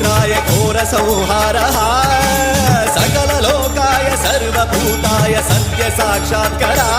रुद्राय घोरसंहारः सकललोकाय सर्वभूताय सत्य साक्षात्करा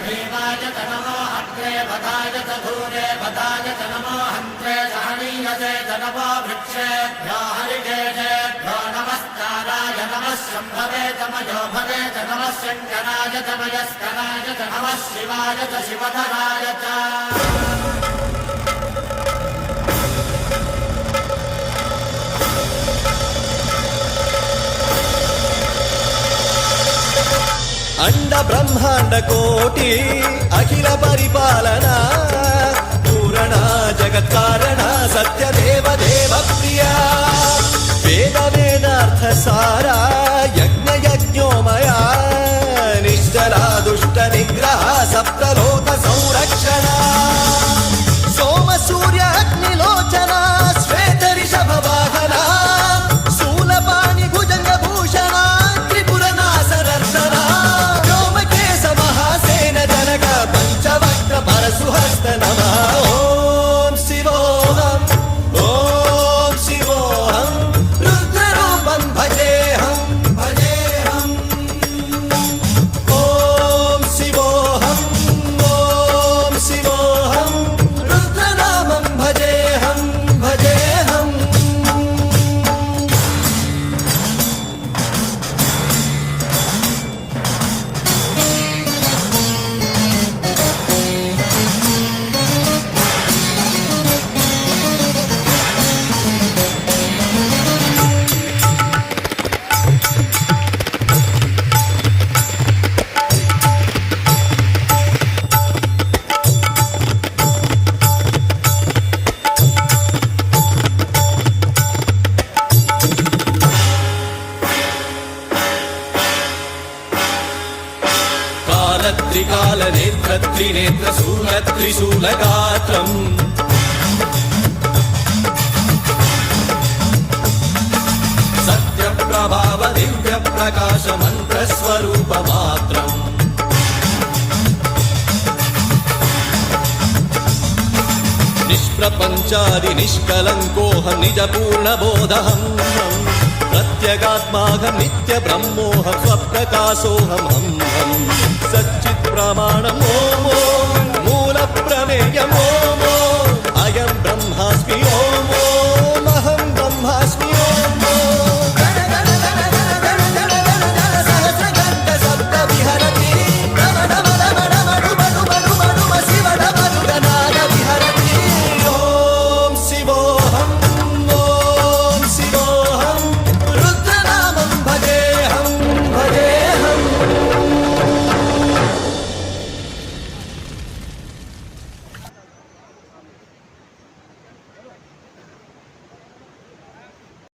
भीमाय च नमो अग्रे वधाय च धूरे वधाय च नमो हन्त्रे सहनीयसे च नमो वृक्षेभ्यो हरिकेशेभ्यो नमस्काराय नमः शम्भवे च मयो भवे च नमः शङ्कराय च मयस्कराय च नमः शिवाय च शिवधराय च अंड ब्रह्मांड कोटि अखिल परिपालना पूरणा जगत्कारणा सत्यदेव देव प्रिया वेद वेदार्थ सारा यज्ञ यज्ञोमया निश्चला दुष्ट निग्रह सप्तलोक संरक्षणा सोम सूर्य अग्निलोचना श्वेत ऋषभ वाहना शूलपाणि भुजंग भूषणा त्रिपुर नासनर्दना पंचवक्त्र परशुहस्त नमः ओम शिवोऽहम् ओम शिवोऽहम् रुद्ररूपं भजेऽहम् भजेऽहम् ओम शिवोऽहम् ओम शिवोऽहम् रुद्रनामं भजेऽहम् भजेऽहम् त्रिकाल नेत्र त्रिनेत्र शूल त्रिशूलगात्रम् सत्यप्रभाव दिव्य प्रकाश मंत्र स्वरूप मात्रम् निष्प्रपंचादि निष्कलंकोऽहं निज पूर्ण बोधहम् प्रत्यगात्माहं नित्य ब्रह्मोऽहं स्वप्रकाशोऽहम् सच्चित् प्रमाणम् ओम